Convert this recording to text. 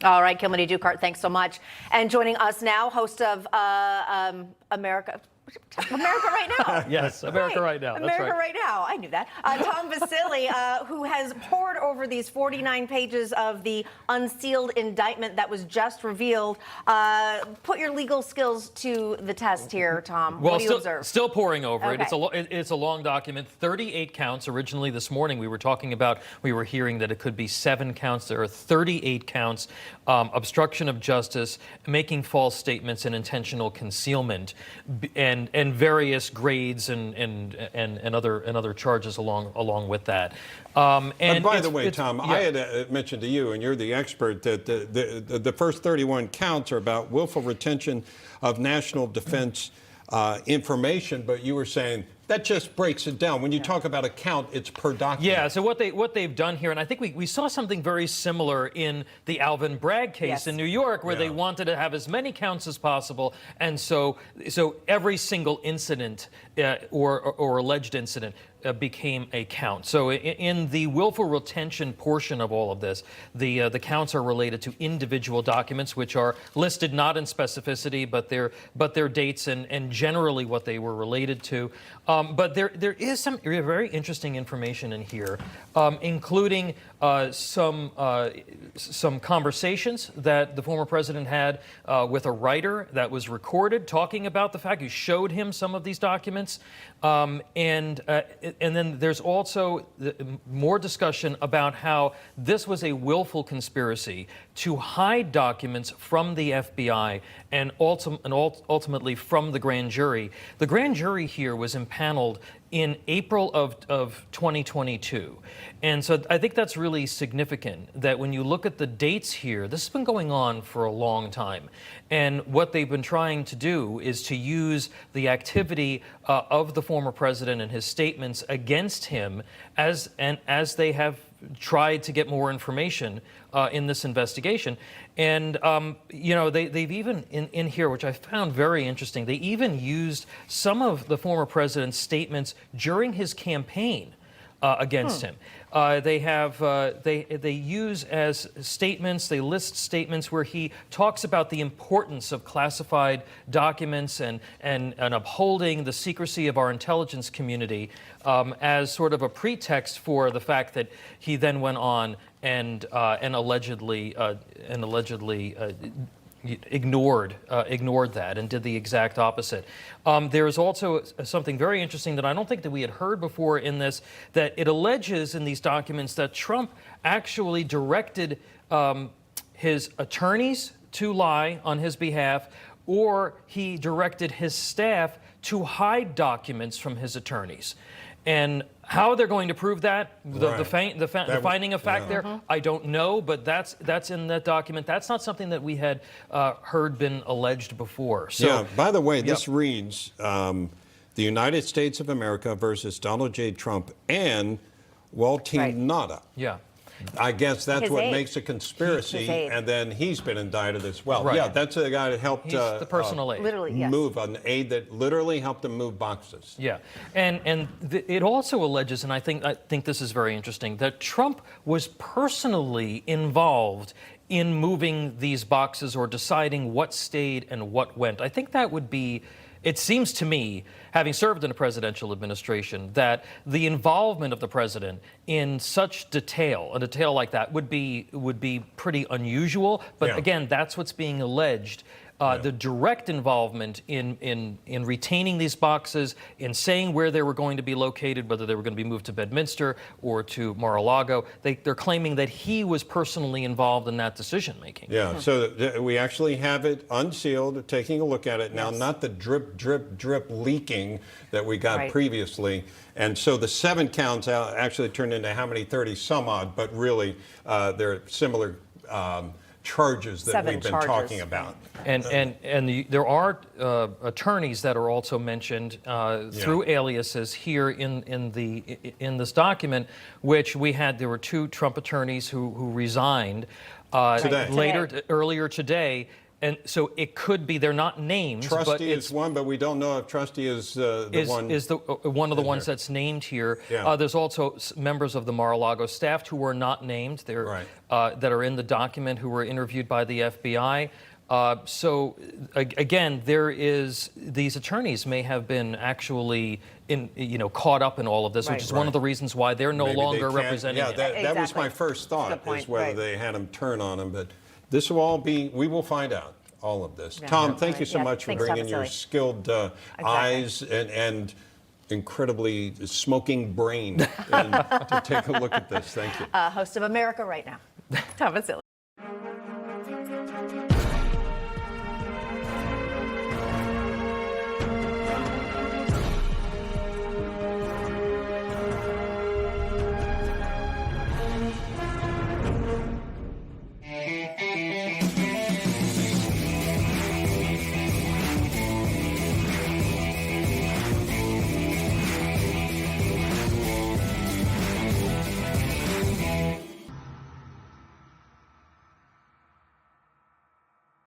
All right, Kilmany Dukart, thanks so much. And joining us now, host of America Right Now. Yes, America Right Now. That's America right. Right Now. I knew that. Tom Basile, who has pored over these 49 pages of the unsealed indictment that was just revealed. Put your legal skills to the test here, Tom. Well, what do you observe? Still poring over Okay. it. It's a long document, 38 counts. Originally this morning we were hearing that it could be 7 counts. There are 38 counts. Obstruction of justice, making false statements, and intentional concealment, and various grades and other charges along with that. And by the way, Tom, yeah. I had mentioned to you, and you're the expert, that the first 31 counts are about willful retention of national defense information, but you were saying that just breaks it down. When you talk about a count, it's per document. Yeah, so what they've done here, and I think we saw something very similar in the Alvin Bragg case in New York, where they wanted to have as many counts as possible, and so every single incident or alleged incident became a count. So in the willful retention portion of all of this, the counts are related to individual documents, which are listed not in specificity, but their dates and generally what they were related to. But there is some very interesting information in here, including some conversations that the former president had with a writer that was recorded, talking about the fact he showed him some of these documents, and then there's also more discussion about how this was a willful conspiracy to hide documents from the FBI and ultimately from the grand jury. The grand jury here was impaneled in April of 2022. And so I think that's really significant, that when you look at the dates here, this has been going on for a long time. And what they've been trying to do is to use the activity of the former president and his statements against him as they have tried to get more information in this investigation. And, they've even, in here, which I found very interesting, they even used some of the former president's statements during his campaign against him. They use as statements, they list statements where he talks about the importance of classified documents and upholding the secrecy of our intelligence community as sort of a pretext for the fact that he then went on and allegedly ignored that and did the exact opposite. There is also something very interesting that I don't think that we had heard before in this, that it alleges in these documents that Trump actually directed his attorneys to lie on his behalf, or he directed his staff to hide documents from his attorneys. And how they're going to prove that, the finding of fact there, I don't know, but that's in that document. That's not something that we had heard been alleged before. So, yeah, by the way, this reads the United States of America versus Donald J. Trump and Walter Nada. Yeah. I guess that's what makes a conspiracy, and then he's been indicted as well. Right. Yeah, that's the guy that helped the personal aid. Literally, move an aide that literally helped him move boxes. Yeah, and it also alleges, and I think this is very interesting, that Trump was personally involved in moving these boxes or deciding what stayed and what went. I think that would be. It seems to me, having served in a presidential administration, that the involvement of the president in such detail, a detail like that, would be pretty unusual. But again, that's what's being alleged. The direct involvement in retaining these boxes, in saying where they were going to be located, whether they were going to be moved to Bedminster or to Mar-a-Lago, they're claiming that he was personally involved in that decision making. Yeah, so we actually have it unsealed, taking a look at it now, not the drip, drip, drip leaking that we got previously. And so the 7 counts actually turned into how many? 30 some odd, but really they're similar charges that we've been talking about. And there are attorneys that are also mentioned through aliases here in this document, which there were 2 Trump attorneys who resigned earlier today. And so it could be they're not named. But Trustee it's, is one, but we don't know if trustee is the one. is one of the ones that's named here. Yeah. There's also members of the Mar-a-Lago staff who were not named. They're Right. that are in the document who were interviewed by the FBI. So again, these attorneys may have been actually caught up in all of this, Right. which is one of the reasons why they're no Maybe they longer can't- representing Yeah, it. that was Exactly. my first thought, Good point, is whether right. they had him turn on him. But this will all be, we will find out all of this. Tom, thank you so Yeah, much for thanks, Tom bringing your Basile. skilled eyes and incredibly smoking brain to take a look at this. Thank you. Host of America Right Now, Tom Basile.